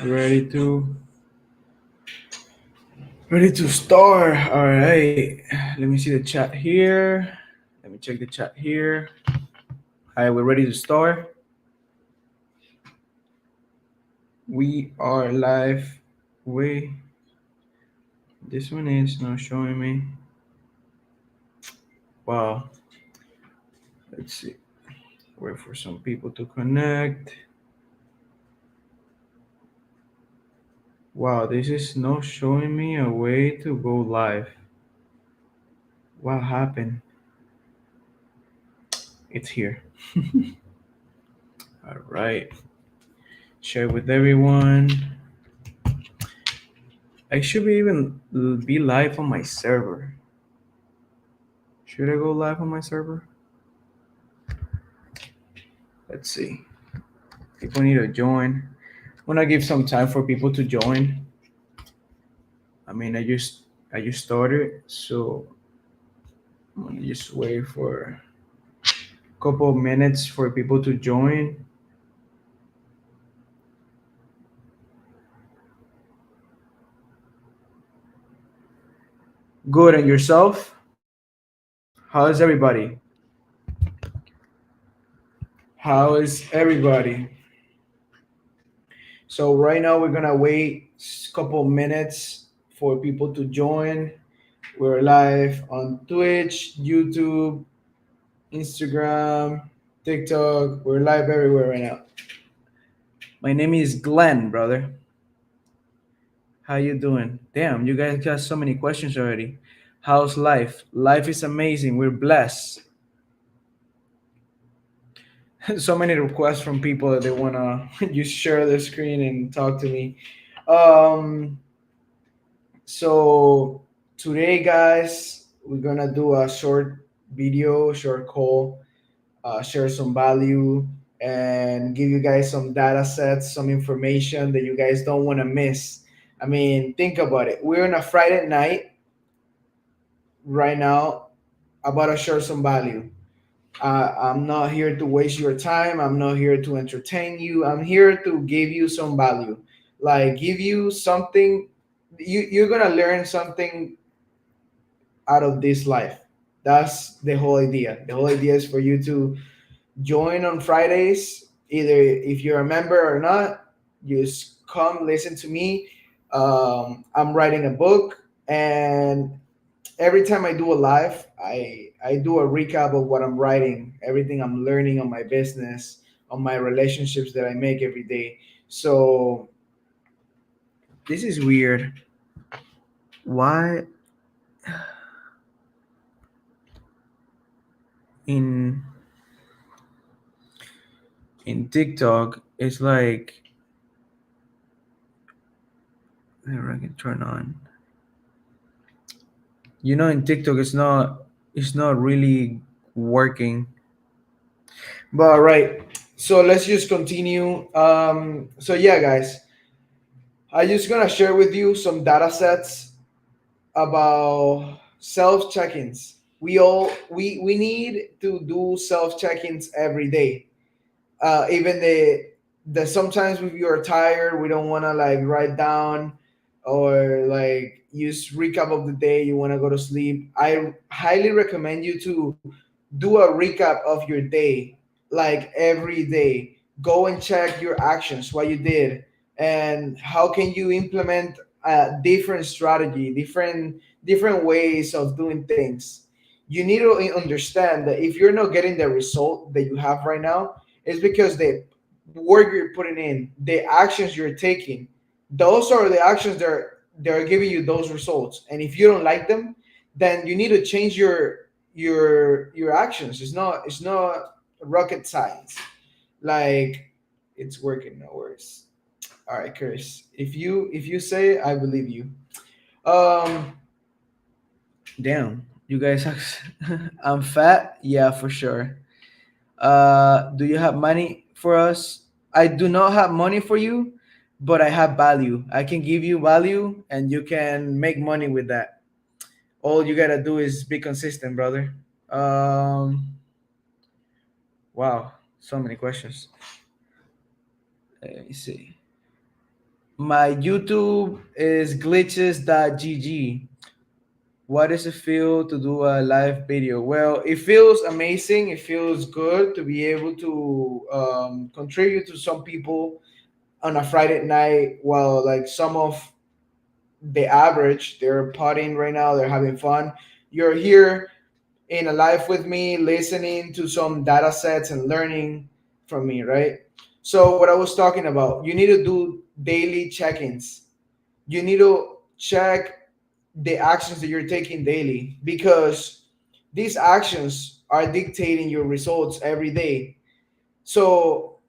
Ready to ready to start. All right. Let me see the chat here. Let me check the chat here. All right, we're ready to start. We are live. Wait, this one is not showing me. Wow. Let's see. Wait for some people to connect. Wow, this is not showing me a way to go live. What happened? It's here. All right. Share with everyone. I should be even be live on my server. Should I go live on my server? Let's see. People need to join. I wanna give some time for people to join. I mean, I just started, so I'm gonna just wait for a couple of minutes for people to join. Good, and yourself? How is everybody? How is everybody? So right now we're gonna wait a couple of minutes for people to join. We're live on Twitch, YouTube, Instagram, TikTok. We're live everywhere right now. My name is Glenn, brother. How you doing? Damn, you guys got so many questions already. How's life? Life is amazing. We're blessed. So many requests from people that they wanna just share their screen and talk to me. Um, so today, guys, we're gonna do a short video, short call, share some value, and give you guys some data sets, some information that you guys don't want to miss. I mean, think about it. We're on a Friday night right now, about to share some value. I'm not here to waste your time. I'm not here to entertain you. I'm here to give you some value, like give you something. You're gonna learn something out of this life. That's the whole idea. The whole idea is for you to join on Fridays. Either if you're a member or not, just come listen to me. I'm writing a book, and every time I do a live, I do a recap of what I'm writing, everything I'm learning on my business, on my relationships that I make every day. So this is weird. Why in TikTok it's like I can turn on. In TikTok it's not really working. But all right. So let's just continue. So yeah, guys, I'm just gonna share with you some data sets about self check-ins. We need to do self check-ins every day. Even the sometimes if you're tired, we don't want to like write down or like use recap of the day. You want to go to sleep. I highly recommend you to do a recap of your day, like every day. Go and check your actions, what you did, and how can you implement a different strategy, different ways of doing things. You need to understand that if you're not getting the result that you have right now, it's because the work you're putting in, the actions you're taking, those are the actions that are giving you those results. And if you don't like them, then you need to change your actions. It's not rocket science. Like it's working, no worries. All right, Chris. If you say it, I believe you. Um, damn, you guys have. I'm fat. Yeah, for sure. Do you have money for us? I do not have money for you, but I have value. I can give you value, and you can make money with that. All you gotta do is be consistent, brother. Um, wow, so many questions. Let me see. My YouTube is glitches.gg. What does it feel to do a live video? Well, it feels amazing. It feels good to be able to contribute to some people on a Friday night while like some of the average they're partying right now, they're having fun. You're here in a live with me, listening to some data sets and learning from me, right? So what I was talking about, you need to do daily check-ins. You need to check the actions that you're taking daily because these actions are dictating your results every day. So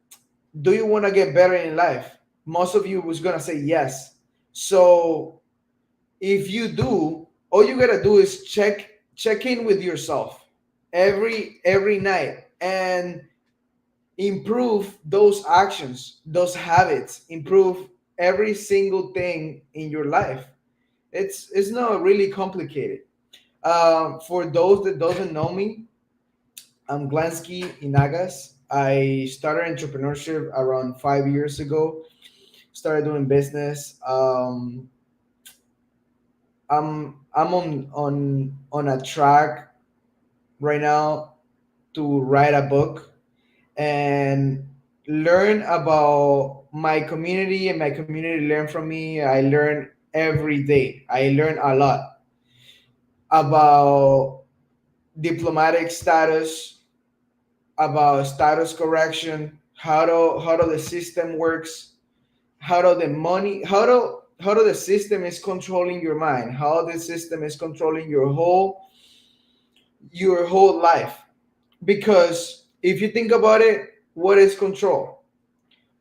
do you want to get better in life? Most of you was gonna say yes. So if you do, all you gotta do is check in with yourself every night and improve those actions, those habits, improve every single thing in your life. It's not really complicated. For those that doesn't know me, I'm Glansky Inagas. I started entrepreneurship around 5 years ago. Started doing business. I'm on a track right now to write a book and learn about my community, and my community learn from me. I learn every day. I learn a lot about diplomatic status, about status correction, how do the system works, how do the money, how do the system is controlling your mind, how the system is controlling your whole life. Because if you think about it, what is control?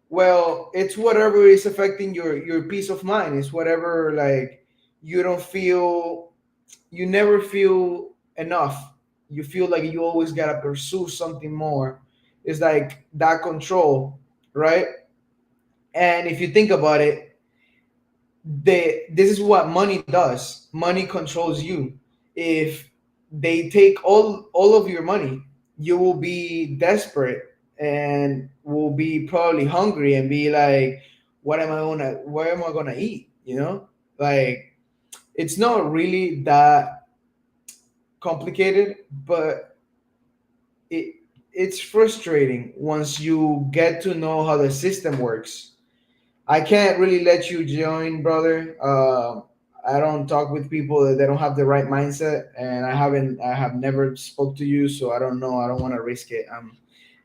Well, it's whatever is affecting your peace of mind. It's whatever, like, you don't feel, you never feel enough. You feel like you always gotta pursue something more. It's like that control, right? And if you think about it, this is what money does. Money controls you. If they take all of your money, you will be desperate and will be probably hungry and be like, where am I gonna eat, like, it's not really that complicated, but it it's frustrating once you get to know how the system works. I can't really let you join, brother. I don't talk with people that they don't have the right mindset, and I have never spoke to you, so I don't know. I don't want to risk it.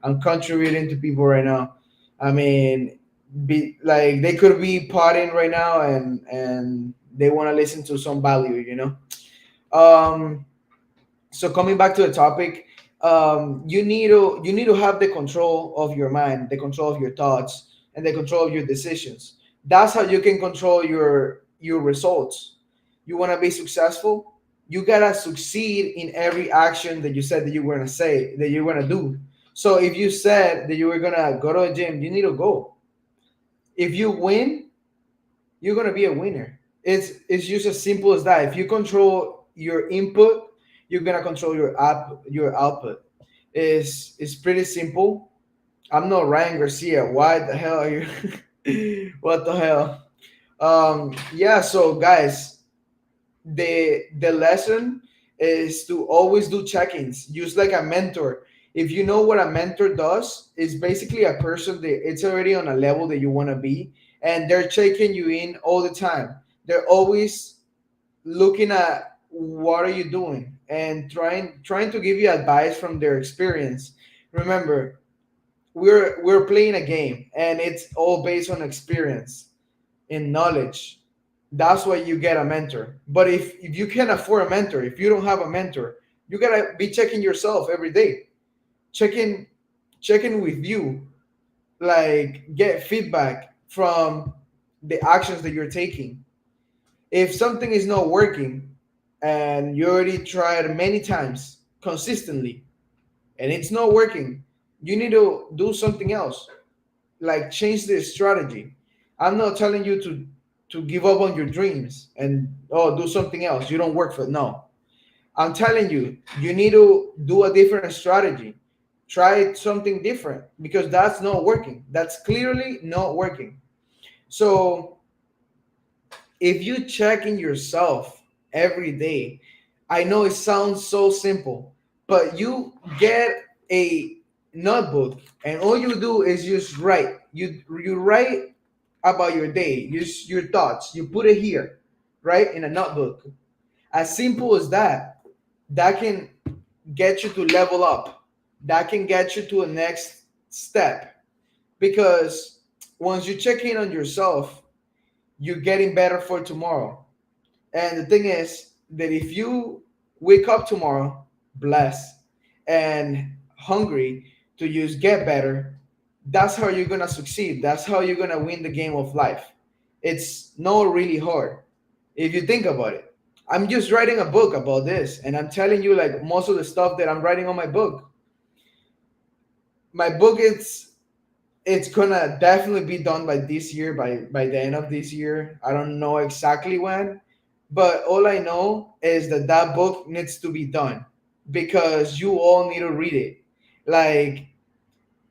I'm contributing to people right now. I mean, be like they could be partying right now, and they want to listen to some value. Um, so coming back to the topic, you need to have the control of your mind, the control of your thoughts, and the control of your decisions. That's how you can control your results. You want to be successful, you gotta succeed in every action that you said that you were gonna say that you're gonna do. So if you said that you were gonna go to a gym, you need to go. If you win, you're gonna be a winner. It's just as simple as that. If you control your input, you're gonna control your output. It's pretty simple. I'm not Ryan Garcia. Why the hell are you? What the hell? Yeah. So guys, the lesson is to always do check-ins. Use like a mentor. If you know what a mentor does, it's basically a person that it's already on a level that you want to be, and they're checking you in all the time. They're always looking at what are you doing and trying to give you advice from their experience. Remember, we're playing a game, and it's all based on experience and knowledge. That's why you get a mentor. But if you can't afford a mentor, if you don't have a mentor, you gotta be checking yourself every day. Checking checking with you, like get feedback from the actions that you're taking. If something is not working and you already tried many times consistently and it's not working, you need to do something else, like change the strategy. I'm not telling you to give up on your dreams and do something else. You don't work for, no. I'm telling you, you need to do a different strategy. Try something different because that's not working. That's clearly not working. So if you check in yourself every day, I know it sounds so simple, but you get a notebook and all you do is just write. You write about your day, your thoughts. You put it here, right, in a notebook. As simple as that, that can get you to level up. That can get you to a next step because once you check in on yourself, you're getting better for tomorrow. And the thing is that if you wake up tomorrow blessed and hungry to just get better, that's how you're gonna succeed. That's how you're gonna win the game of life. It's not really hard if you think about it. I'm just writing a book about this, and I'm telling you like most of the stuff that I'm writing on my book. My book is it's gonna definitely be done by this year, by the end of this year. I don't know exactly when, but all I know is that that book needs to be done because you all need to read it. Like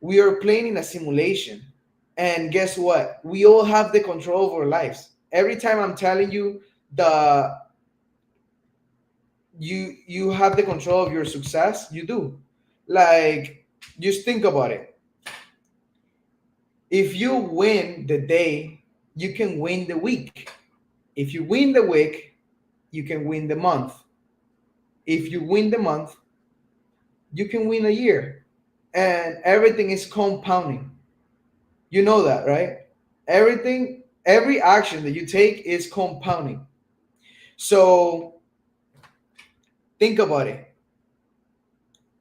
we are playing in a simulation, and guess what? We all have the control of our lives. Every time I'm telling you the you have the control of your success, you do. Like just think about it. If you win the day, you can win the week. If you win the week, you can win the month. If you win the month, you can win a year. And everything is compounding. You know that, right? Everything, every action that you take is compounding. So think about it.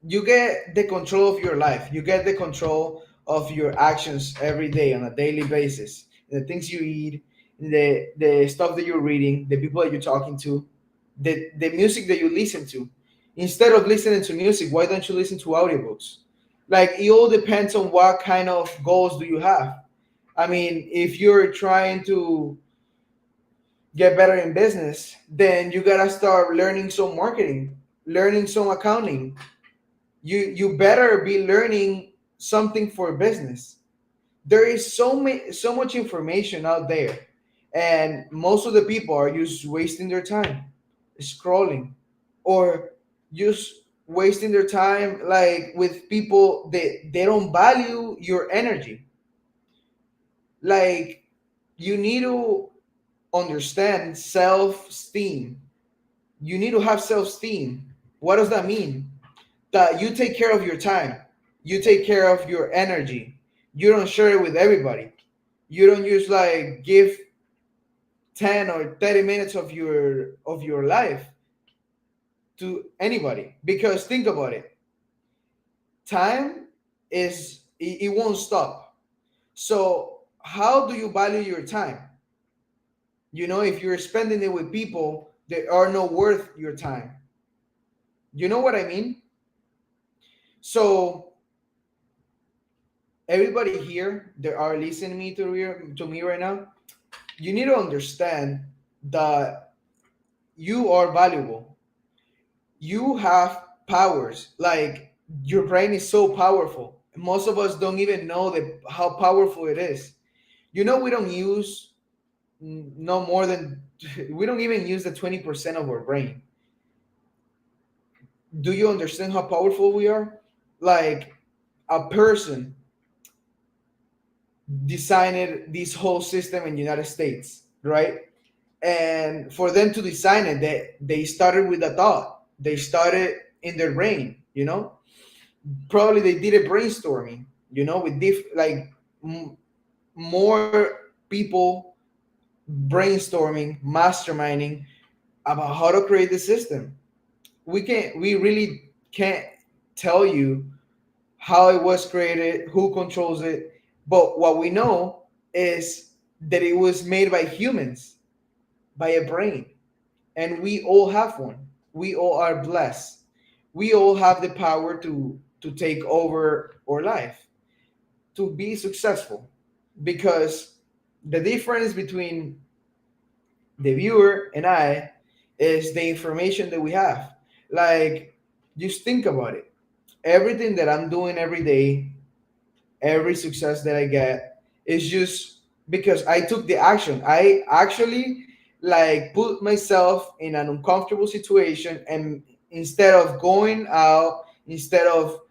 You get the control of your life. You get the control of your actions every day on a daily basis. The things you eat, the stuff that you're reading, the people that you're talking to, the music that you listen to. Instead of listening to music, why don't you listen to audiobooks? Like it all depends on what kind of goals do you have. I mean, if you're trying to get better in business, then you gotta start learning some marketing, learning some accounting. You better be learning something for business. There is so much information out there, and most of the people are just wasting their time scrolling or just wasting their time like with people that they don't value your energy. Like you need to understand self-esteem. You need to have self-esteem. What does that mean? That you take care of your time, you take care of your energy. You don't share it with everybody. You don't just like give 10 or 30 minutes of your life to anybody because think about it. Time it won't stop. So how do you value your time? You know, if you're spending it with people that are not worth your time. You know what I mean? So everybody here that are listening to me right now, you need to understand that you are valuable. You have powers. Like your brain is so powerful. Most of us don't even know how powerful it is. You know, we don't use no more than we don't even use the 20% of our brain. Do you understand how powerful we are? Like a person designed this whole system in the United States, right? And for them to design it, they started with a thought. They started in their brain, you know. Probably they did a brainstorming, you know, with m- more people brainstorming, masterminding about how to create the system. We really can't tell you how it was created, who controls it, but what we know is that it was made by humans, by a brain, and we all have one. We all are blessed. We all have the power to take over our life, to be successful, because the difference between the viewer and I is the information that we have. Like, just think about it. Everything that I'm doing every day, every success that I get is just because I took the action. I actually like put myself in an uncomfortable situation, and instead of going out, instead of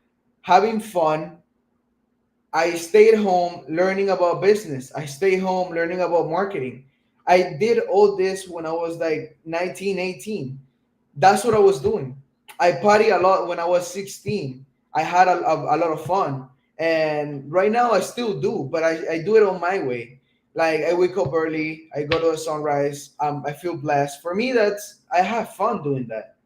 having fun, I stayed home learning about business. I stayed home learning about marketing. I did all this when I was like 19, 18. That's what I was doing. I party a lot when I was 16. I had a lot of fun. And right now I still do, but I do it on my way. Like I wake up early, I go to a sunrise. I feel blessed. For me, that's I have fun doing that.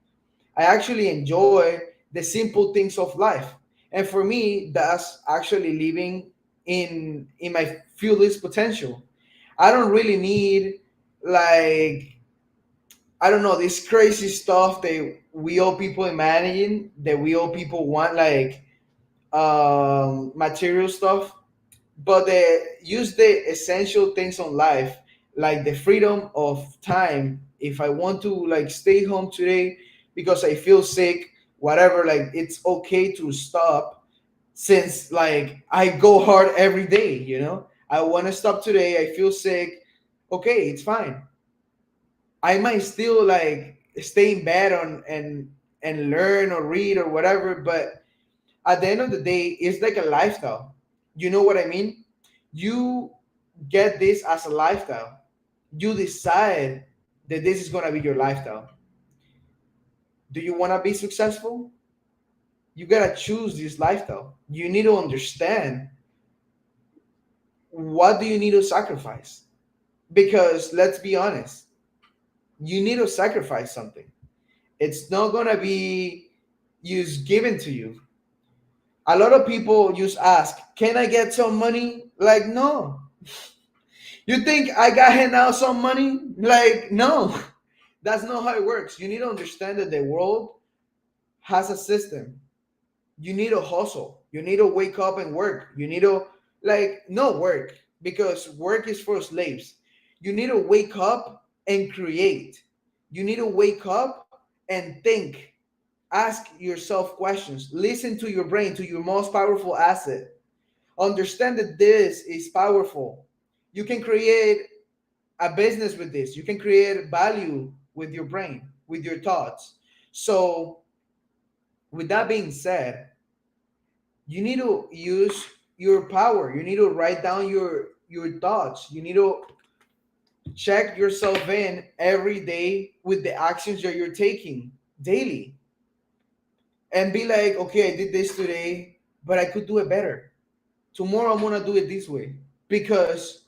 I actually enjoy the simple things of life. And for me, that's actually living in my fullest potential. I don't really need like I don't know this crazy stuff that we all people imagine that we all people want like material stuff, but use the essential things on life like the freedom of time. If I want to like stay home today because I feel sick, whatever, like it's okay to stop, since like I go hard every day, I want to stop today, I feel sick, okay, it's fine. I might still like stay in bed on and learn or read or whatever, but at the end of the day, it's like a lifestyle. You know what I mean? You get this as a lifestyle. You decide that this is gonna be your lifestyle. Do you wanna be successful? You gotta choose this lifestyle. You need to understand what do you need to sacrifice. Because let's be honest, you need to sacrifice something. It's not gonna be just given to you. A lot of people just ask, "Can I get some money?" Like, no. You think I got hand out some money? Like, no. That's not how it works. You need to understand that the world has a system. You need to hustle. You need to wake up and work. You need to like no work because work is for slaves. You need to wake up and create. You need to wake up and think. Ask yourself questions. Listen to your brain, to your most powerful asset. Understand that this is powerful. You can create a business with this. You can create value with your brain, with your thoughts. So, with that being said, you need to use your power. You need to write down your thoughts. You need to check yourself in every day with the actions that you're taking daily and be like, okay, I did this today, but I could do it better. Tomorrow I'm gonna do it this way because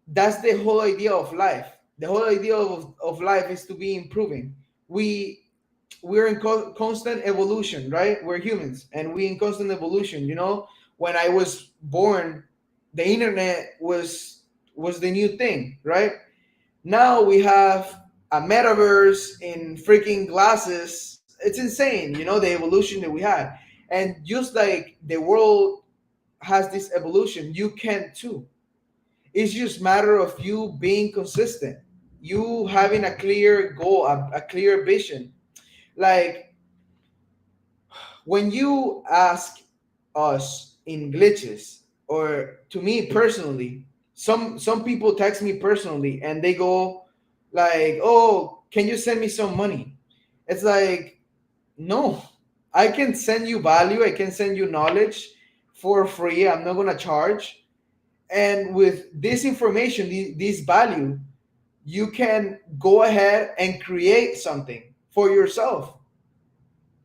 that's the whole idea of life. The whole idea of life is to be improving. We're in constant evolution, right? We're humans and we in constant evolution. When I was born, the internet was the new thing, right? Now we have a metaverse in freaking glasses. It's insane, the evolution that we had. And just like the world has this evolution, you can too. It's just matter of you being consistent, you having a clear goal, a clear vision. Like when you ask us in glitches, or to me personally, some people text me personally and they go like, "Oh, can you send me some money?" It's like, no, I can send you value, I can send you knowledge for free. I'm not gonna charge. And with this information, this value, you can go ahead and create something for yourself.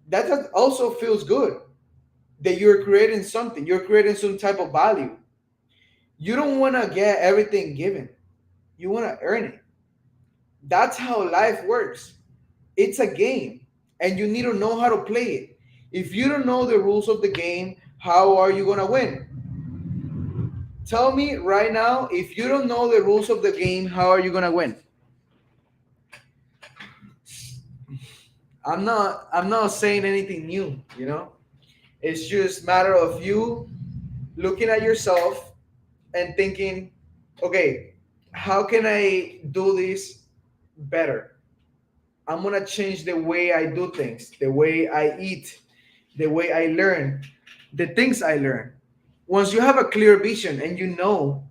That also feels good that you're creating something, you're creating some type of value. You don't want to get everything given, you want to earn it. That's how life works. It's a game, and you need to know how to play it. If you don't know the rules of the game, how are you going to win? Tell me right now, if you don't know the rules of the game, how are you going to win? I'm not saying anything new. It's just matter of you looking at yourself and thinking, okay, how can I do this better? I'm gonna change the way I do things, the way I eat, the way I learn, the things I learn. Once you have a clear vision and you know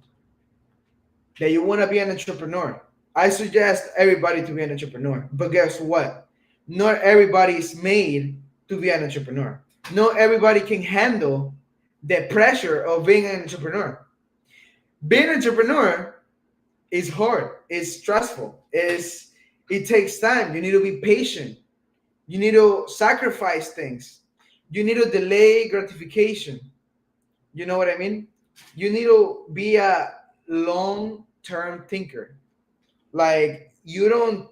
that you want to be an entrepreneur, I suggest everybody to be an entrepreneur. But guess what? Not everybody is made to be an entrepreneur. Not everybody can handle the pressure of being an entrepreneur. Being an entrepreneur is hard, it's stressful, it takes time. You need to be patient. You need to sacrifice things. You need to delay gratification. You know what I mean? You need to be a long term thinker. Like, you don't,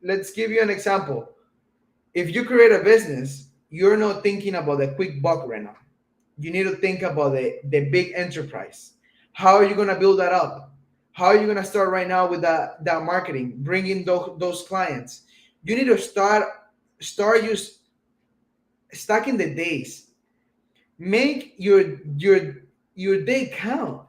let's give you an example. If you create a business, you're not thinking about the quick buck right now. You need to think about the big enterprise. How are you going to build that up? How are you going to start right now with that marketing, bringing those clients? You need to start just stacking the days. Make your day count.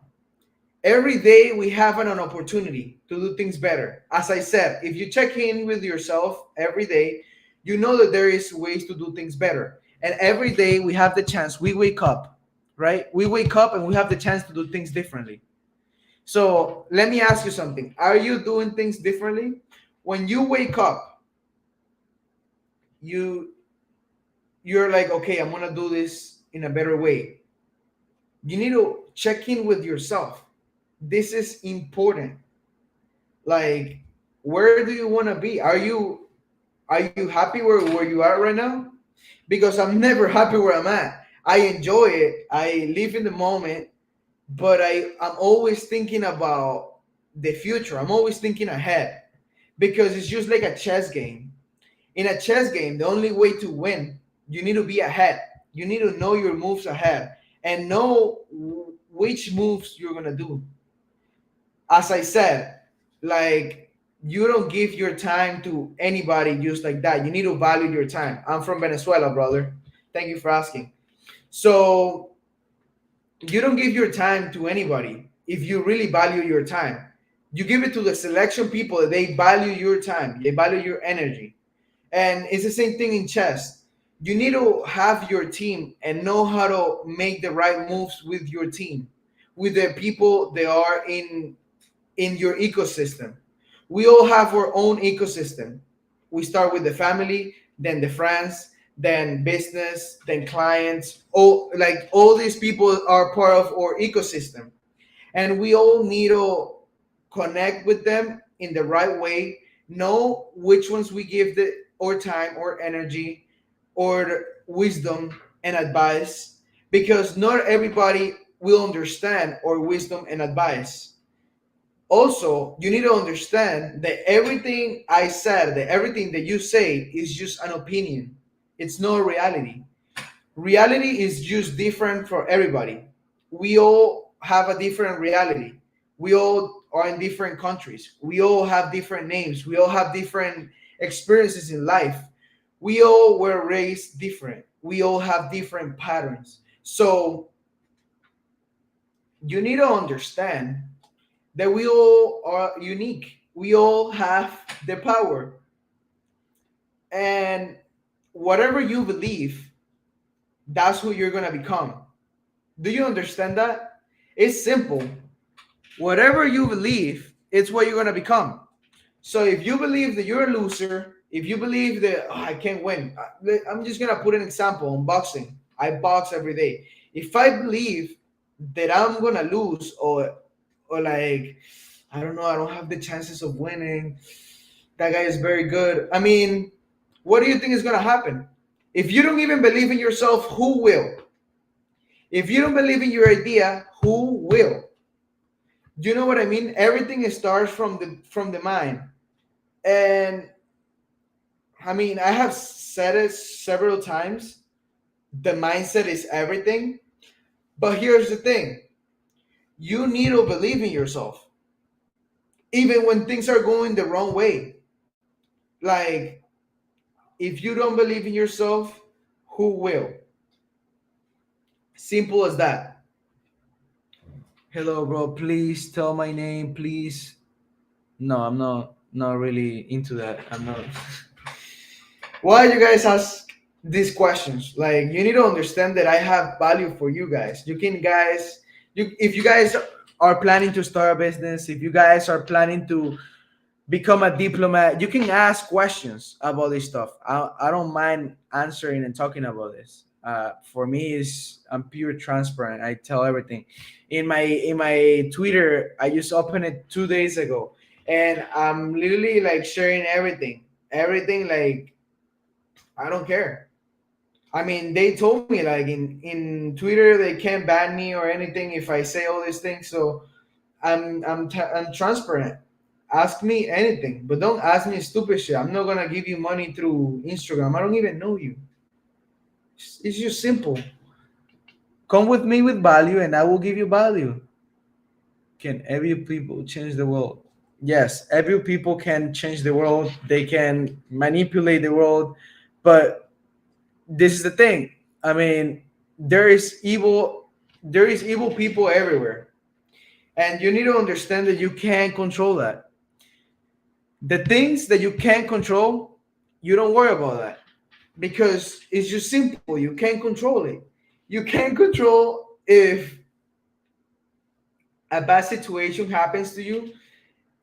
Every day we have an opportunity to do things better. As I said, if you check in with yourself every day, you know that there is ways to do things better. And every day we have the chance. We wake up, right? We wake up and we have the chance to do things differently. So let me ask you something. Are you doing things differently? When you wake up, you you're like, okay, I'm gonna do this in a better way. You need to check in with yourself. This is important. Like, where do you want to be? Are you happy where you are right now? Because I'm never happy where I'm at. I enjoy it. I live in the moment, but I'm always thinking about the future. I'm always thinking ahead because it's just like a chess game. In a chess game, the only way to win, you need to be ahead. You need to know your moves ahead and know which moves you're gonna do. As I said, like, you don't give your time to anybody just like that. You need to value your time. I'm from Venezuela, brother. Thank you for asking. So you don't give your time to anybody if you really value your time. You give it to the selection people that they value your time, they value your energy. And it's the same thing in chess. You need to have your team and know how to make the right moves with your team, with the people they are in your ecosystem. We all have our own ecosystem. We start with the family, then the friends, then business, then clients. All these people are part of our ecosystem, and we all need to connect with them in the right way. Know which ones we give the or time or energy or wisdom and advice, because not everybody will understand our wisdom and advice. Also, you need to understand that everything I said, that everything that you say is just an opinion. It's not reality. Reality is just different for everybody. We all have a different reality. We all are in different countries. We all have different names. We all have different experiences in life. We all were raised different. We all have different patterns. So you need to understand that we all are unique. We all have the power. And whatever you believe, that's who you're going to become. Do you understand that? It's simple. Whatever you believe, it's what you're going to become. So if you believe that you're a loser, if you believe that, "Oh, I can't win," I'm just going to put an example on boxing. I box every day. If I believe that I'm going to lose, or like, I don't know, I don't have the chances of winning, that guy is very good. I mean, what do you think is going to happen? If you don't even believe in yourself, who will? If you don't believe in your idea, who will? Do you know what I mean? Everything starts from the mind. And I mean, I have said it several times. The mindset is everything. But here's the thing. You need to believe in yourself. Even when things are going the wrong way. Like, if you don't believe in yourself, who will? Simple as that. Hello, bro. Please tell my name, please. No, I'm not really into that. I'm not. Why you guys ask these questions? Like, you need to understand that I have value for you guys. You can guys, you if you guys are planning to start a business, if you guys are planning to become a diplomat, you can ask questions about this stuff. I don't mind answering and talking about this. For me, is I'm pure transparent. I tell everything. In my Twitter, I just opened it 2 days ago, and I'm literally like sharing everything. Everything, like, I don't care. I mean, they told me like in Twitter they can't ban me or anything if I say all these things. So I'm transparent. Ask me anything, but don't ask me stupid shit. I'm not gonna give you money through Instagram. I don't even know you. It's just simple. Come with me with value, and I will give you value. Can every people change the world? Yes, every people can change the world. They can manipulate the world, but this is the thing. I mean, there is evil. There is evil people everywhere, and you need to understand that you can't control that. The things that you can't control, you don't worry about that because it's just simple. You can't control it. You can't control if a bad situation happens to you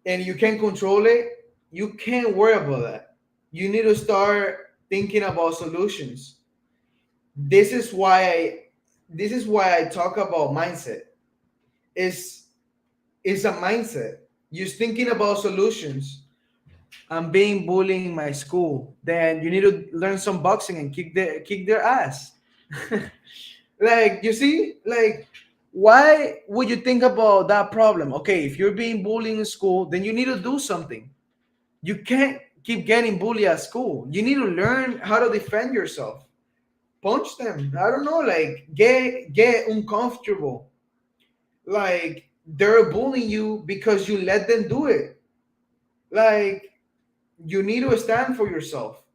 and you can't control it. You can't worry about that. You need to start thinking about solutions. This is why I talk about mindset. Is is a mindset. Just thinking about solutions. I'm being bullied in my school. Then you need to learn some boxing and kick their ass. Like, you see, like, why would you think about that problem? Okay, if you're being bullied in school, then you need to do something. You can't keep getting bullied at school. You need to learn how to defend yourself. Punch them. I don't know, like, get uncomfortable. Like, they're bullying you because you let them do it. Like, you need to stand for yourself.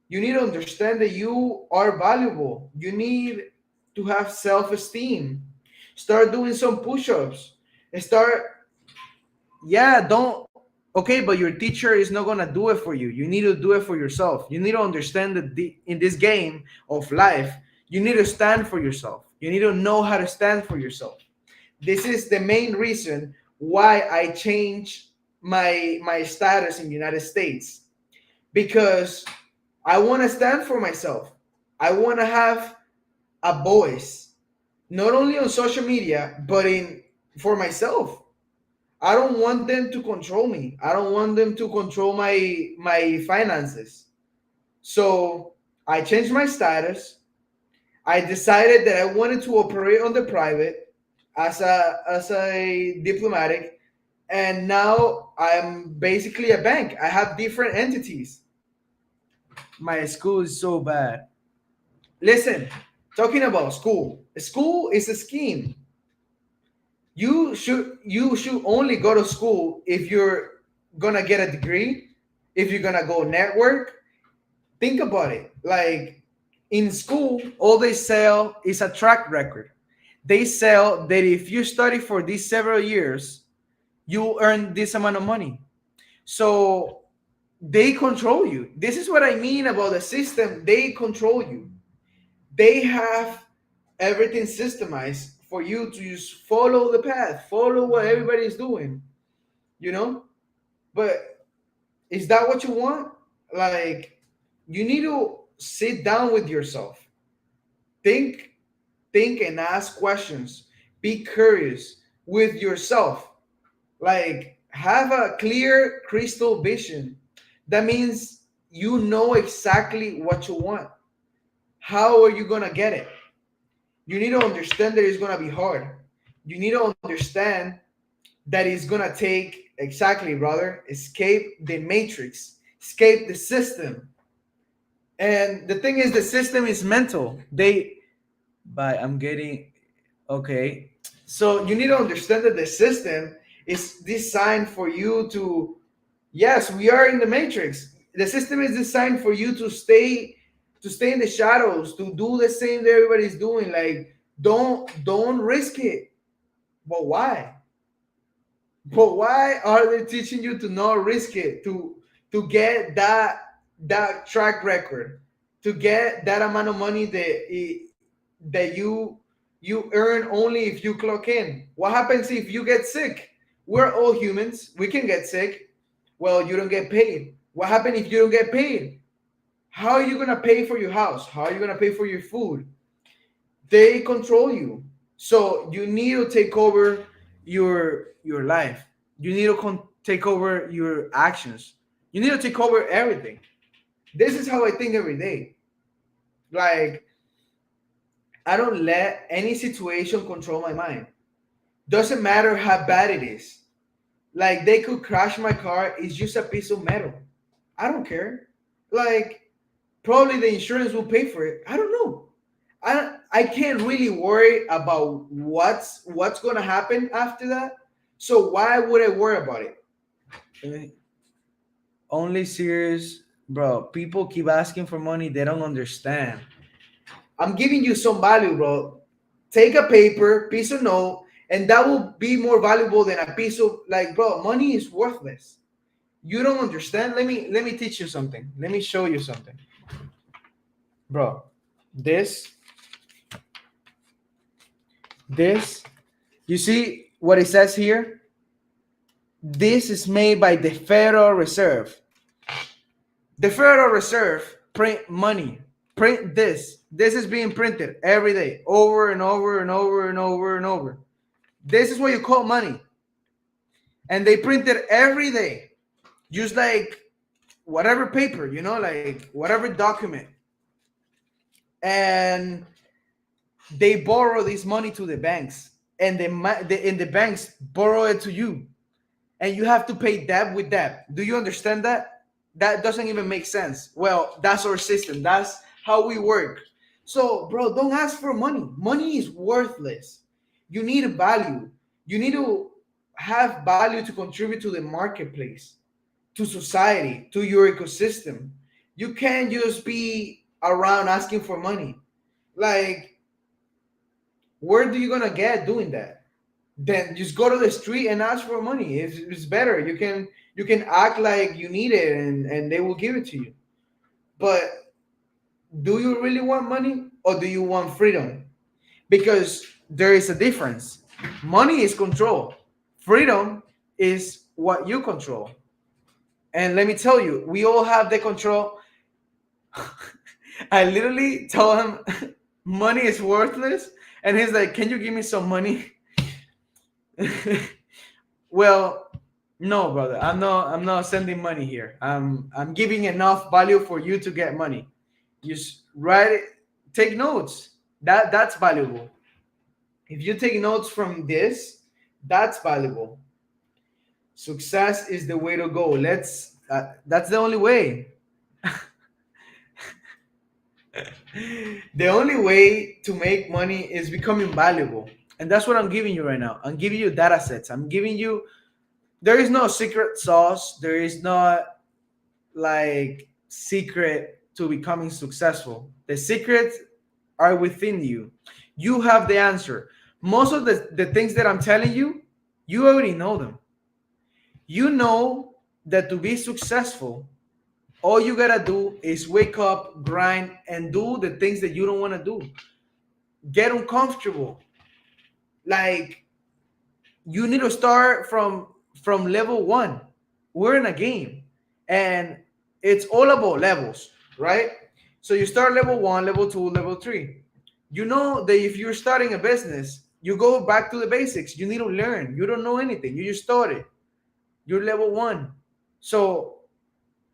You need to understand that you are valuable. You need to have self-esteem. Start doing some push-ups. Start, yeah, don't, okay, but your teacher is not gonna do it for you. You need to do it for yourself. You need to understand that in this game of life, you need to stand for yourself. You need to know how to stand for yourself. This is the main reason why I changed my status in the United States, because I want to stand for myself. I want to have a voice, not only on social media, but in for myself. I don't want them to control me. I don't want them to control my finances. So I changed my status. I decided that I wanted to operate on the private as a diplomatic, and now I'm basically a bank. I have different entities. My school is so bad. Listen, talking about school. School is a scheme. You should only go to school if you're gonna get a degree, if you're gonna go network. Think about it. Like, in school, all they sell is a track record. They sell that if you study for these several years, you earn this amount of money. So they control you. This is what I mean about the system. They control you. They have everything systemized for you to just follow the path, follow what everybody is doing, you know? But is that what you want? Like, you need to sit down with yourself. Think, think and ask questions. Be curious with yourself. Like, have a clear crystal vision. That means you know exactly what you want. How are you gonna get it? You need to understand that it's gonna be hard. You need to understand that it's gonna take, exactly, brother, escape the matrix, escape the system. And the thing is, the system is mental. But I'm getting, okay. So you need to understand that the system is designed for you to, yes, we are in the matrix. The system is designed for you to stay in the shadows, to do the same that everybody's doing. Like, don't risk it. But why? But why are they teaching you to not risk it, to get that track record, to get that amount of money that you You earn only if you clock in. What happens if you get sick? We're all humans. We can get sick. Well, you don't get paid. What happens if you don't get paid? How are you gonna pay for your house? How are you gonna pay for your food? They control you. So you need to take over your life. You need to take over your actions. You need to take over everything. This is how I think every day. Like, I don't let any situation control my mind. Doesn't matter how bad it is. Like, they could crash my car. It's just a piece of metal. I don't care. Like, probably the insurance will pay for it. I don't know. I can't really worry about what's gonna happen after that. So why would I worry about it? Eh, Only serious, bro. People keep asking for money. They don't understand. I'm giving you some value, bro. Take a paper, piece of note, and that will be more valuable than a piece of, like, bro. Money is worthless. You don't understand. Let me teach you something. Let me show you something, bro. This this you see what it says here? This is made by the Federal Reserve. The Federal Reserve print money. Print this. This is being printed every day, over and over and over and over and over. This is what you call money. And they print it every day. Use like whatever paper, like whatever document. And they borrow this money to the banks. And the banks borrow it to you. And you have to pay debt with debt. Do you understand that? That doesn't even make sense. Well, that's our system. That's how we work. So, bro, don't ask for money. Money is worthless. You need a value. You need to have value to contribute to the marketplace, to society, to your ecosystem. You can't just be around asking for money. Like, where do you gonna get doing that? Then just go to the street and ask for money. It's better. You can act like you need it, and they will give it to you. But do you really want money, or do you want freedom? Because there is a difference. Money is control. Freedom is what you control. And let me tell you, we all have the control. I literally told him money is worthless, and he's like, "Can you give me some money?" Well, no, brother. I'm not sending money here. I'm giving enough value for you to get money. Just write it, take notes. That's valuable. If you take notes from this, that's valuable. Success is the way to go. That's the only way. The only way to make money is becoming valuable. And that's what I'm giving you right now. I'm giving you data sets. I'm giving you, there is no secret sauce. There is not like secret to becoming successful. The secrets are within you. You have the answer. Most of the things that I'm telling you, you already know them. You know that to be successful, all you gotta do is wake up, grind, and do the things that you don't want to do. Get uncomfortable. Like, you need to start from level one. We're in a game, and it's all about levels, right? So you start level one, level two, level three. You know that if you're starting a business, you go back to the basics. You need to learn. You don't know anything. You just started. You're level one. So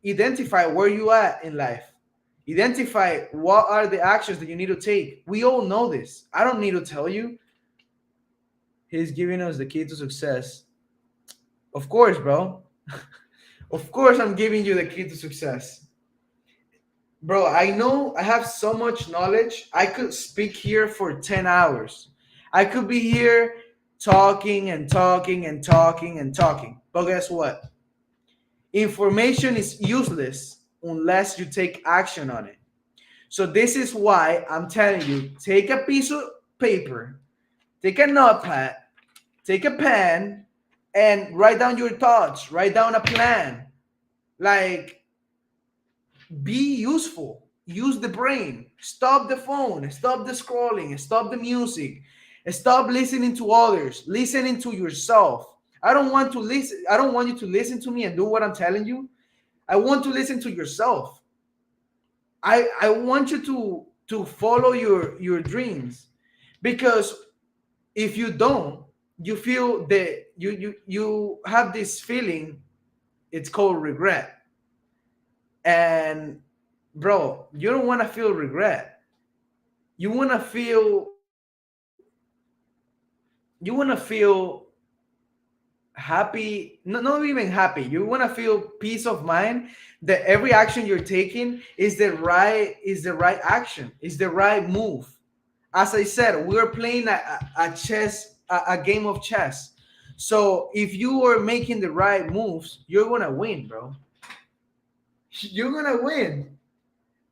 identify where you at in life. Identify what are the actions that you need to take. We all know this. I don't need to tell you. He's giving us the key to success. Of course, bro. Of course, I'm giving you the key to success. Bro, I know I have so much knowledge. I could speak here for 10 hours. I could be here talking and talking and talking and talking. But guess what? Information is useless unless you take action on it. So, this is why I'm telling you, take a piece of paper, take a notepad, take a pen, and write down your thoughts, write down a plan. Like, be useful. Use the brain. Stop the phone. Stop the scrolling. Stop the music. Stop listening to others, listening to yourself. I don't want you to listen to me and do what I'm telling you. I want to listen to yourself. I want you to follow your dreams, because if you don't, you feel that you have this feeling. It's called regret. And bro, you don't want to feel regret. You want to feel happy. No, not even happy. You want to feel peace of mind that every action you're taking is the right action, is the right move. As I said, we're playing a game of chess. So if you are making the right moves, you're gonna win, bro. You're gonna win.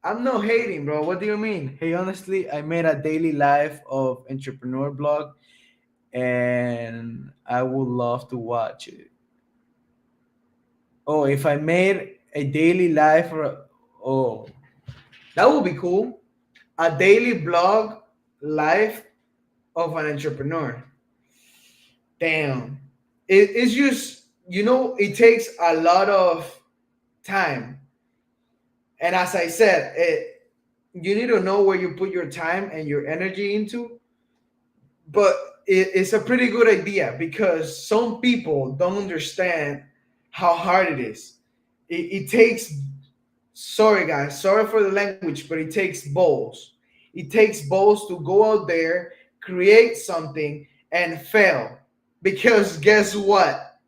I'm not hating, bro. What do you mean? Hey, honestly, I made a daily life of entrepreneur blog, and I would love to watch it. Oh, if I made a daily life, oh, that would be cool. A daily blog life of an entrepreneur. Damn. It's just, it takes a lot of time. And as I said, you need to know where you put your time and your energy into. But it's a pretty good idea, because some people don't understand how hard it is. It takes, sorry guys, sorry for the language, but it takes balls. It takes balls to go out there, create something, and fail. Because guess what?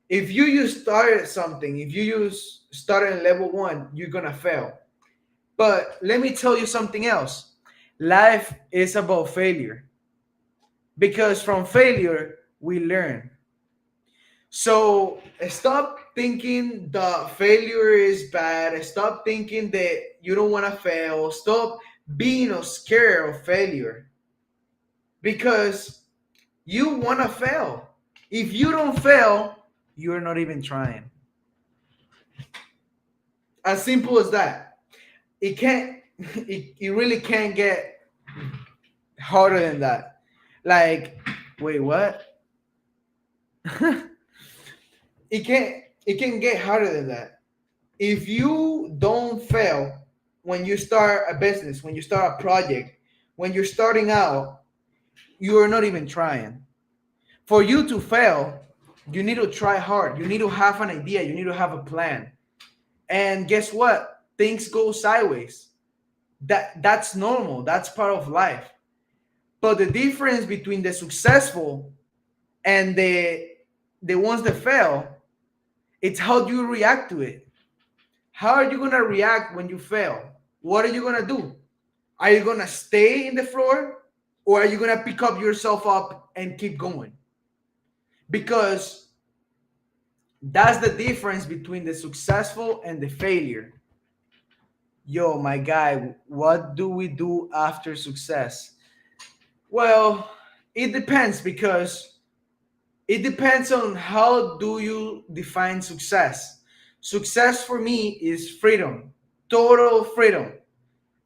If you started something, if you started in level one, you're gonna fail. But let me tell you something else. Life is about failure, because from failure we learn. So stop thinking the failure is bad. Stop thinking that you don't want to fail. Stop being scared of failure, because you want to fail. If you don't fail, you're not even trying. As simple as that. It can't. It really can't get harder than that. Like, wait, what? It can get harder than that. If you don't fail when you start a business, when you start a project, when you're starting out, you are not even trying. For you to fail, you need to try hard. You need to have an idea. You need to have a plan. And guess what? Things go sideways. That's normal. That's part of life. But the difference between the successful and the ones that fail, it's how you react to it. How are you gonna react when you fail? What are you gonna do? Are you gonna stay in the floor, or are you gonna pick up yourself up and keep going? Because that's the difference between the successful and the failure. Yo, my guy, what do we do after success? Well, it depends, because it depends on how do you define success. Success for me is freedom, total freedom.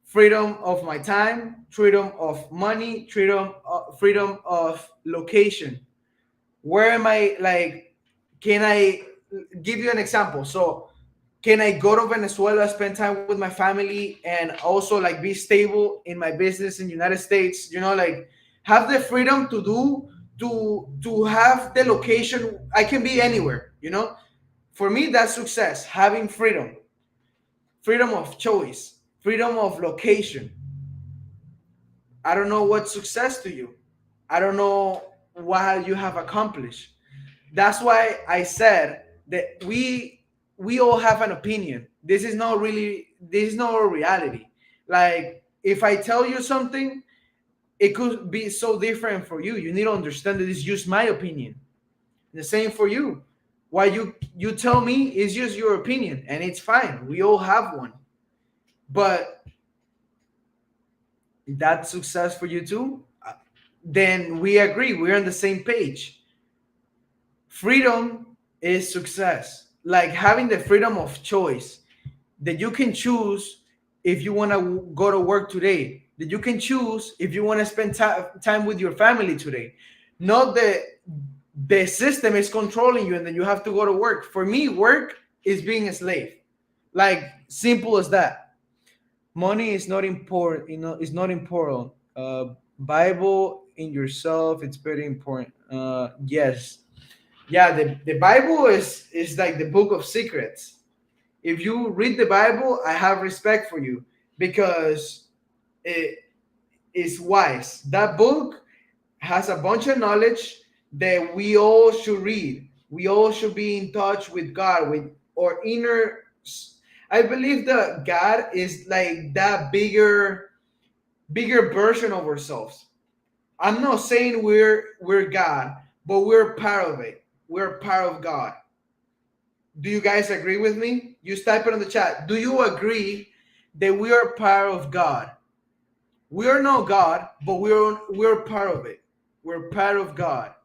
Freedom of my time, freedom of money, freedom of location. Where am I? Like, can I give you an example? So, can I go to Venezuela, spend time with my family, and also like be stable in my business in the United States? Like have the freedom to do to have the location. I can be anywhere. For me, that's success. Having freedom, freedom of choice, freedom of location. I don't know what success to you. I don't know what you have accomplished. That's why I said that we all have an opinion. This is not a reality. Like if I tell you something, it could be so different for you. You need to understand that it's just my opinion. The same for you. What you tell me is just your opinion, and it's fine. We all have one. But that's success for you too, then we agree. We're on the same page. Freedom is success. Like having the freedom of choice, that you can choose if you want to go to work today. that you can choose if you want to spend time with your family today. Not that the system is controlling you and then you have to go to work. For me, work is being a slave. Like, simple as that. Money is not important, it's not important. Bible in yourself, it's very important. Yes. Yeah, the Bible is like the book of secrets. If you read the Bible, I have respect for you because it is wise. That book has a bunch of knowledge that we all should read. We all should be in touch with God, with our inner. I believe that God is like that bigger version of ourselves. I'm not saying we're God, but we're part of it. We're part of God. Do you guys agree with me? You type it in the chat. Do you agree that we are part of God? We are not God, but we're part of it. We're part of God.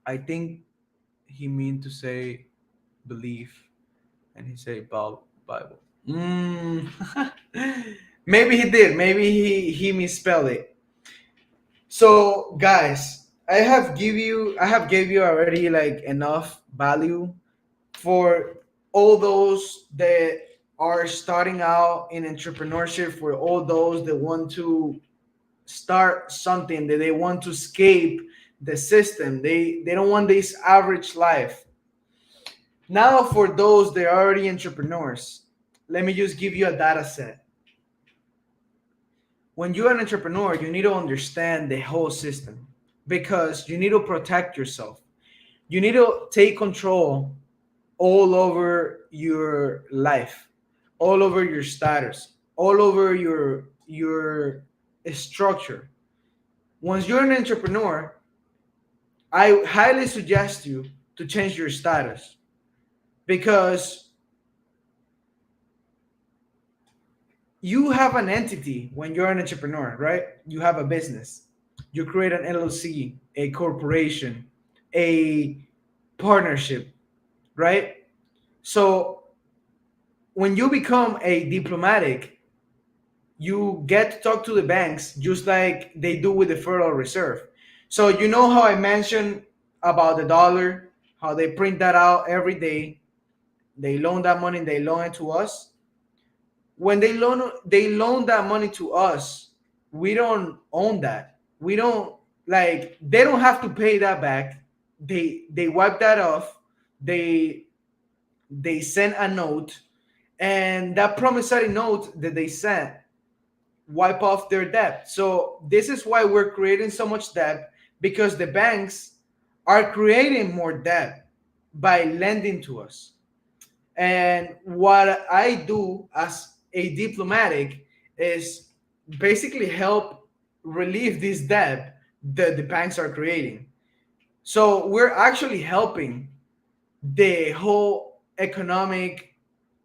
I think he mean to say belief, and he say Bible. Mm. Maybe he did. Maybe he misspelled it. So guys, I have gave you already like enough value for all those that are starting out in entrepreneurship, for all those that want to start something, that they want to escape the system, they don't want this average life. Now for those that are already entrepreneurs, let me just give you a data set. When you're an entrepreneur, you need to understand the whole system because you need to protect yourself. You need to take control all over your life, all over your status, all over your structure. Once you're an entrepreneur, I highly suggest you to change your status because you have an entity when you're an entrepreneur, right? You have a business. You create an LLC, a corporation, a partnership, right? So when you become a diplomatic, you get to talk to the banks just like they do with the Federal Reserve. So you know how I mentioned about the dollar, how they print that out every day, they loan that money, they loan it to us. When they loan that money to us, we don't own that. We don't, like, they don't have to pay that back. They wipe that off. They send a note, and that promissory note that they sent wipe off their debt. So this is why we're creating so much debt, because the banks are creating more debt by lending to us. And what I do as a diplomatic is basically help relieve this debt that the banks are creating. So we're actually helping the whole economic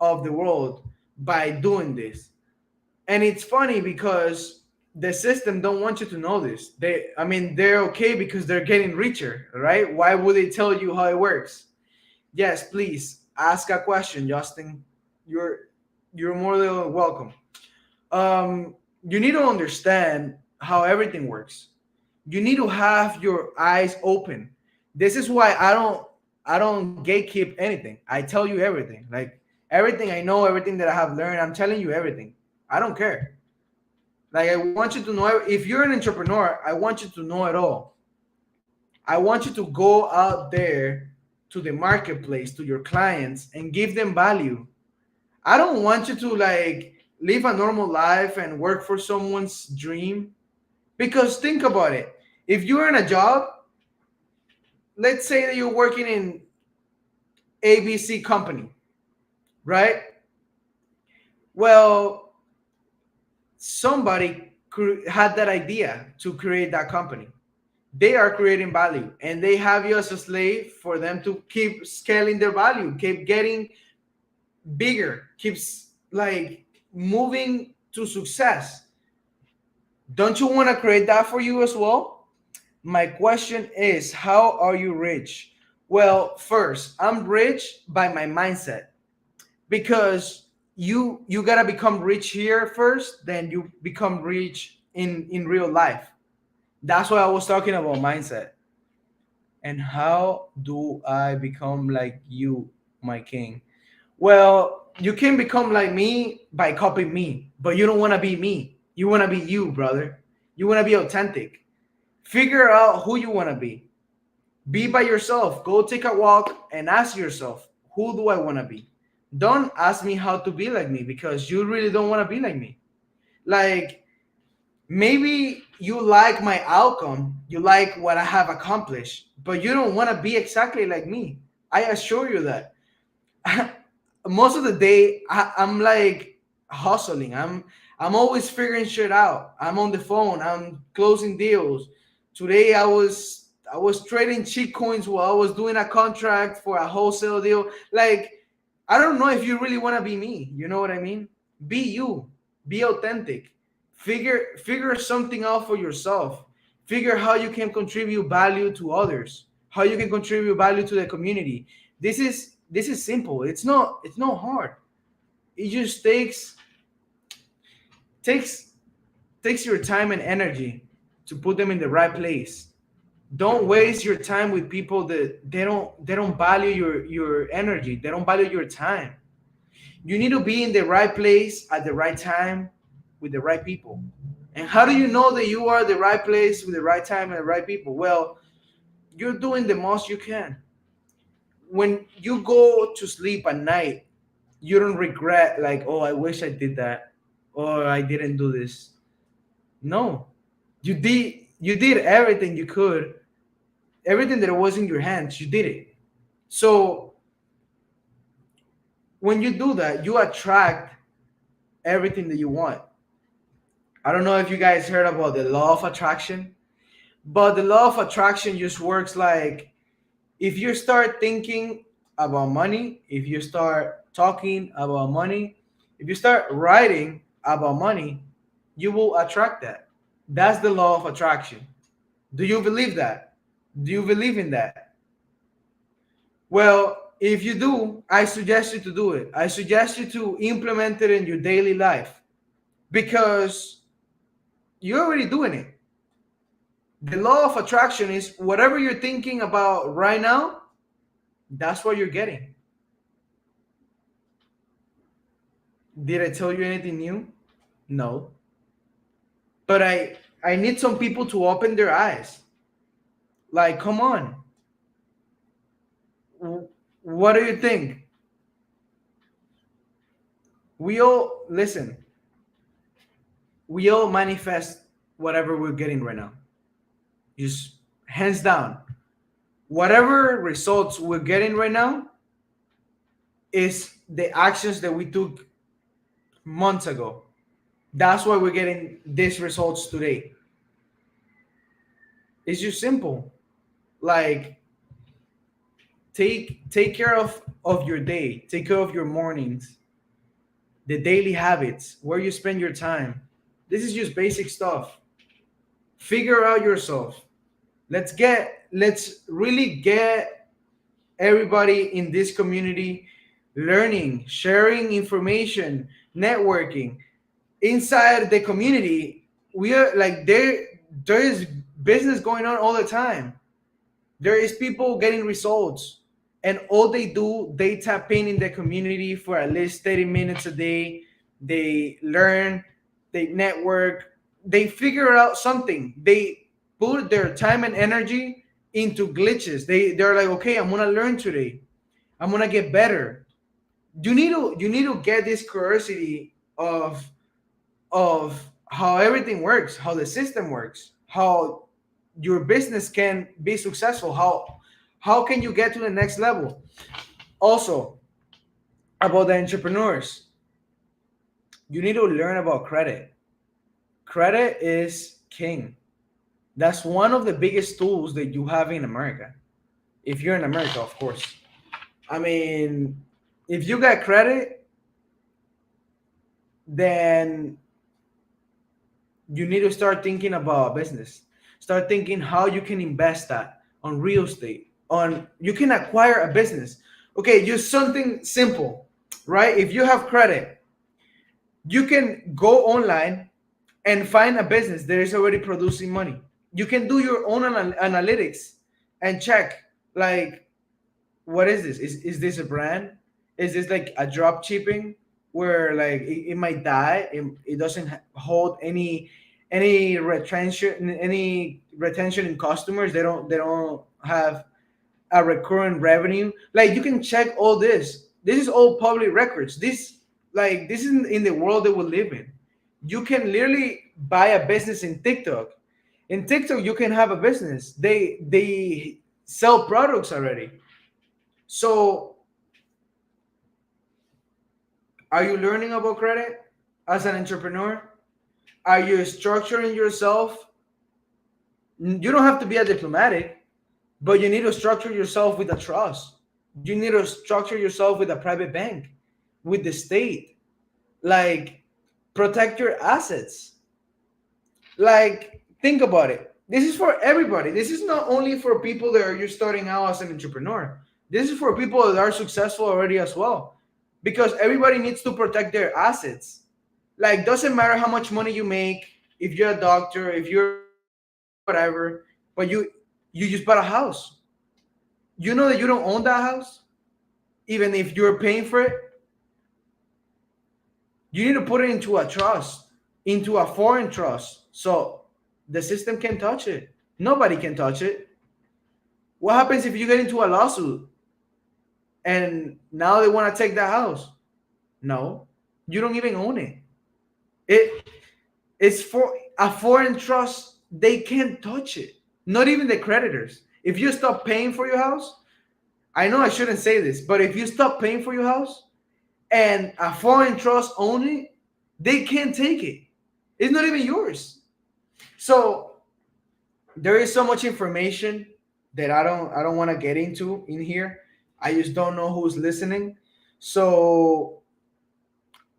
of the world by doing this. And it's funny because the system don't want you to know this. They're okay because they're getting richer, right? Why would they tell you how it works? Yes, please ask a question, Justin. You're more than welcome. You need to understand how everything works. You need to have your eyes open. This is why I don't gatekeep anything. I tell you everything. Like, everything I know, everything that I have learned, I'm telling you everything. I don't care. Like, I want you to know, if you're an entrepreneur, I want you to know it all. I want you to go out there to the marketplace, to your clients, and give them value. I don't want you to like live a normal life and work for someone's dream. Because think about it. If you're in a job, let's say that you're working in ABC company, right? Well, somebody had that idea to create that company. They are creating value and they have you as a slave for them to keep scaling their value, keep getting bigger, keeps like moving to success. Don't you want to create that for you as well? My question is, how are you rich? Well, first, I'm rich by my mindset because you gotta become rich here first, then you become rich in real life. That's why I was talking about mindset. And how do I become like you, my king? Well, you can become like me by copying me, but you don't want to be me. You want to be you, brother. You want to be authentic. Figure out who you want to be. Be by yourself. Go take a walk and ask yourself, who do I want to be? Don't ask me how to be like me because you really don't want to be like me. Like, maybe you like my outcome, you like what I have accomplished, but you don't want to be exactly like me. I assure you that. Most of the day I'm like hustling. I'm always figuring shit out. I'm on the phone. I'm closing deals. Today I was trading cheat coins while I was doing a contract for a wholesale deal. Like, I don't know if you really want to be me. You know what I mean? Be you. Be authentic. Figure something out for yourself. Figure how you can contribute value to others. How you can contribute value to the community. This is simple. It's not hard. It just takes takes your time and energy to put them in the right place. Don't waste your time with people that they don't value your energy. They don't value your time. You need to be in the right place at the right time with the right people. And how do you know that you are the right place with the right time and the right people? Well, you're doing the most you can. When you go to sleep at night, you don't regret like, oh, I wish I did that, or I didn't do this. No, you did everything you could, everything that was in your hands. You did it. So when you do that, you attract everything that you want. I don't know if you guys heard about the law of attraction, but the law of attraction just works like, if you start thinking about money, if you start talking about money, if you start writing about money, you will attract that. That's the law of attraction. Do you believe that? Do you believe in that? Well, if you do, I suggest you to do it. I suggest you to implement it in your daily life because you're already doing it. The law of attraction is whatever you're thinking about right now, that's what you're getting. Did I tell you anything new? No. But I need some people to open their eyes. Like, come on. What do you think? We all listen. We all manifest whatever we're getting right now. Just hands down. Whatever results we're getting right now is the actions that we took months ago. That's why we're getting these results today. It's just simple. Like, take care of your day. Take care of your mornings, the daily habits, where you spend your time. This is just basic stuff. Figure out yourself. Let's really get everybody in this community learning, sharing information, networking. Inside the community, we are like, there is business going on all the time. There is people getting results, and all they do, they tap in the community for at least 30 minutes a day. They learn, they network, they figure out something. They put their time and energy into glitches. They're like, okay, I'm gonna learn today. I'm gonna get better. You need to get this curiosity of how everything works, how the system works, how your business can be successful, how can you get to the next level. Also, about the entrepreneurs, you need to learn about credit. Credit is king. That's one of the biggest tools that you have in America. If you're in America, of course. I mean, if you got credit, then you need to start thinking about a business. Start thinking how you can invest that on real estate. On you can acquire a business. Okay, just something simple, right? If you have credit, You can go online and find a business that is already producing money. You can do your own analytics and check, like, what is this? Is this a brand? Is this like a drop shipping where like it might die? It doesn't hold any retention in customers. They don't have a recurrent revenue. Like, you can check all this. This is all public records. This is in the world that we live in. You can literally buy a business in TikTok. In TikTok, you can have a business. They sell products already. So, are you learning about credit as an entrepreneur? Are you structuring yourself? You don't have to be a diplomatic, but you need to structure yourself with a trust. You need to structure yourself with a private bank, with the state. Like, protect your assets. Like, think about it. This is for everybody. This is not only for people that are just starting out as an entrepreneur. This is for people that are successful already as well. Because everybody needs to protect their assets. Like, doesn't matter how much money you make, if you're a doctor, if you're whatever, but you just bought a house. You know that you don't own that house, even if you're paying for it. You need to put it into a trust, into a foreign trust, so the system can touch it. Nobody can touch it. What happens if you get into a lawsuit and now they want to take the house? No, you don't even own it. It it's for a foreign trust. They can't touch it. Not even the creditors. If you stop paying for your house, I know I shouldn't say this, but if you stop paying for your house and a foreign trust own it, they can't take it. It's not even yours. So there is so much information that I don't want to get into in here. I just don't know who's listening. So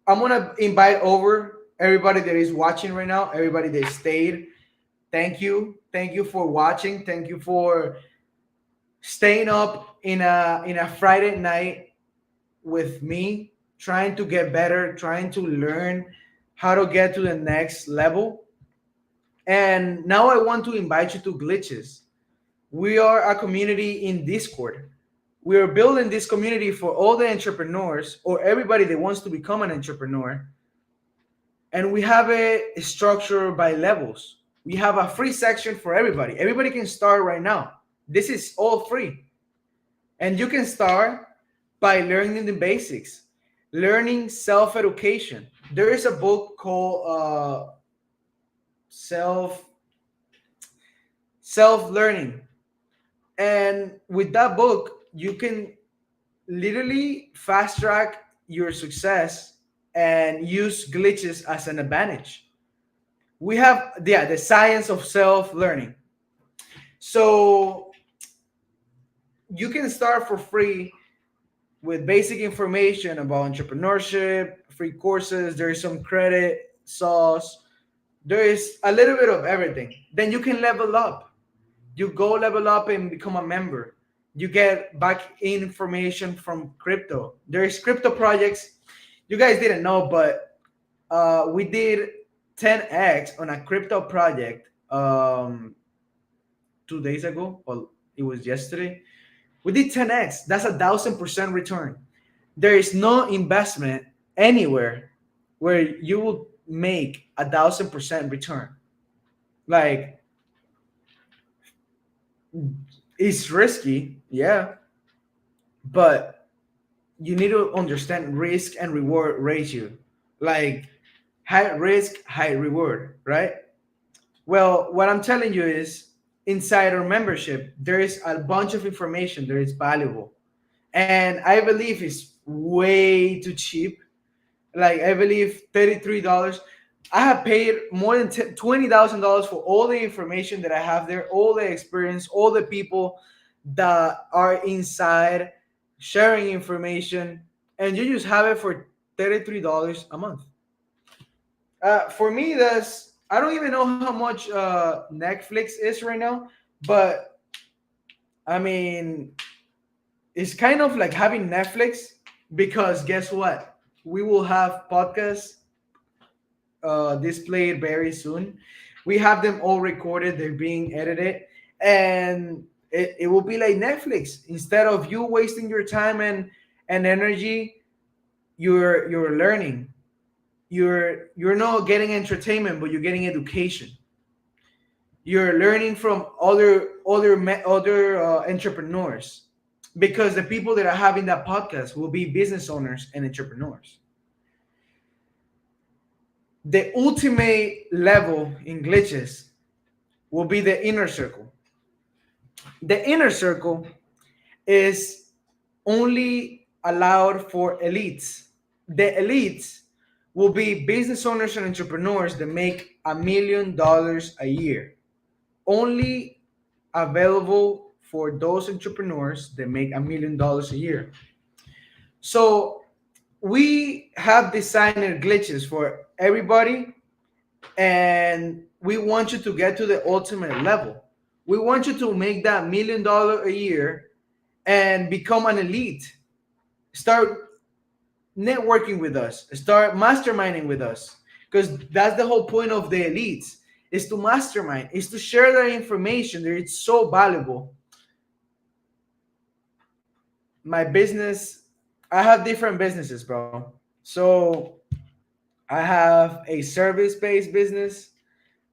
I'm gonna invite over everybody that is watching right now, everybody that stayed. Thank you for watching. Thank you for staying up in a Friday night with me, trying to get better, trying to learn how to get to the next level. And now I want to invite you to Glitches. We are a community in Discord. We are building this community for all the entrepreneurs or everybody that wants to become an entrepreneur. And we have it structured by levels. We have a free section for everybody. Everybody can start right now. This is all free. And you can start by learning the basics, learning self education. There is a book called Self Self Learning. And with that book, you can literally fast track your success and use glitches as an advantage. We have, yeah, the science of self learning. So you can start for free with basic information about entrepreneurship, free courses. There is some credit sauce. There is a little bit of everything. Then you can level up. You go level up and become a member. You get back information from crypto. There is crypto projects. You guys didn't know, but we did 10x on a crypto project 2 days ago. Well, it was yesterday. We did 10x. That's 1,000% return. There is no investment anywhere where you will make 1,000% return. Like, it's risky, yeah, but you need to understand risk and reward ratio. Like, high risk, high reward, right? Well, what I'm telling you is inside our membership, there is a bunch of information that is valuable. And I believe it's way too cheap. Like, I believe $33. I have paid more than $20,000 for all the information that I have there, all the experience, all the people that are inside sharing information, and you just have it for $33 a month. For me, that's, I don't even know how much Netflix is right now, but I mean, it's kind of like having Netflix, because guess what? We will have podcasts displayed very soon. We have them all recorded. They're being edited, and it will be like Netflix. Instead of you wasting your time and energy, you're learning. You're not getting entertainment, but you're getting education. You're learning from other entrepreneurs, because the people that are having that podcast will be business owners and entrepreneurs. The ultimate level in glitches will be the inner circle. The inner circle is only allowed for elites. The elites will be business owners and entrepreneurs that make $1 million a year. Only available for those entrepreneurs that make $1 million a year. So we have designer glitches for everybody, and we want you to get to the ultimate level. We want you to make that $1 million a year and become an elite. Start networking with us, start masterminding with us, because that's the whole point of the elites, is to mastermind, is to share that information that it's so valuable. My business, I have different businesses, bro. So I have a service-based business.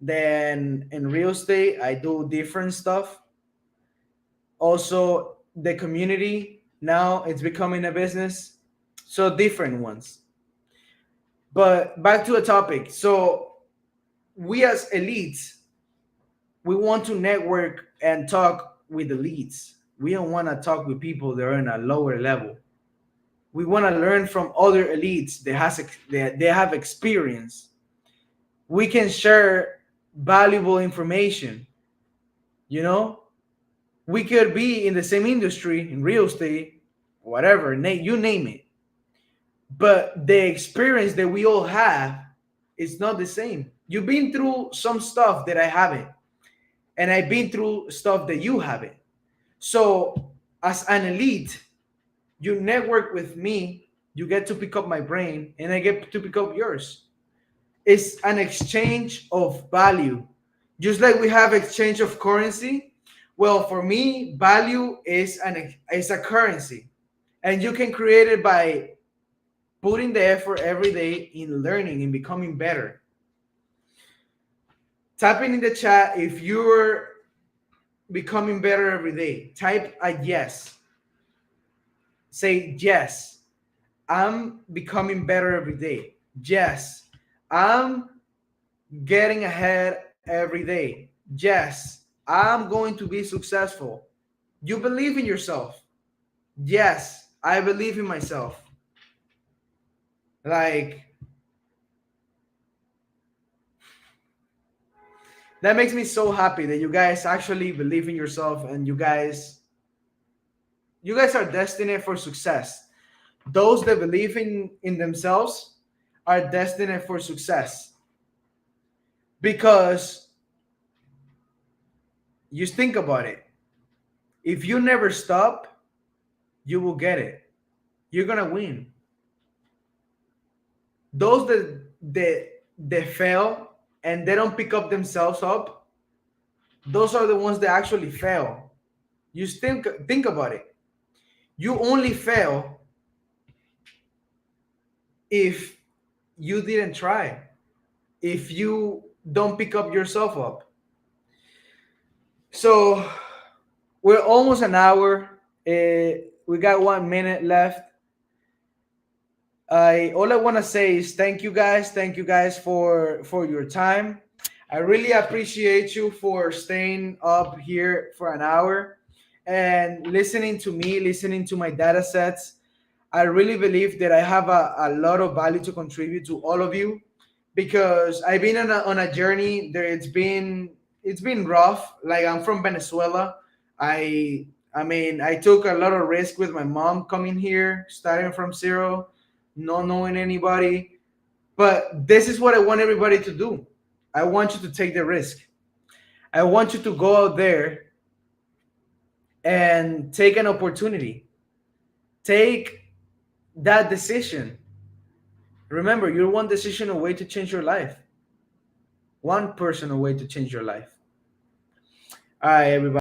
Then in real estate, I do different stuff. Also, the community, now it's becoming a business. So different ones. But back to the topic. So we as elites, we want to network and talk with elites. We don't want to talk with people that are in a lower level. We want to learn from other elites that they have experience. We can share valuable information. You know, we could be in the same industry, in real estate, whatever, you name it. But the experience that we all have is not the same. You've been through some stuff that I haven't, and I've been through stuff that you haven't. So, as an elite, you network with me, you get to pick up my brain, and I get to pick up yours. It's an exchange of value. Just like we have exchange of currency, well, for me, value is a currency, and you can create it by putting the effort every day in learning and becoming better. Typing in the chat if you're becoming better every day. Type a yes. Say yes. I'm becoming better every day. Yes. I'm getting ahead every day. Yes. I'm going to be successful. You believe in yourself. Yes, I believe in myself. Like, that makes me so happy that you guys actually believe in yourself, and you guys are destined for success. Those that believe in themselves are destined for success, because you think about it. If you never stop, you will get it. You're gonna win. Those that fail and they don't pick up themselves up, those are the ones that actually fail. You still think about it. You only fail if you didn't try, if you don't pick up yourself up. So we're almost an hour. We got 1 minute left. I All I want to say is thank you guys. Thank you guys for your time. I really appreciate you for staying up here for an hour and listening to me, listening to my data sets. I really believe that I have a lot of value to contribute to all of you, because I've been on a journey there. It's been rough. Like, I'm from Venezuela. I mean, I took a lot of risk with my mom coming here, starting from zero, not knowing anybody. But this is what I want everybody to do. I want you to take the risk. I want you to go out there and take an opportunity. Take that decision. Remember, you're one decision away to change your life, one person away to change your life. All right, everybody.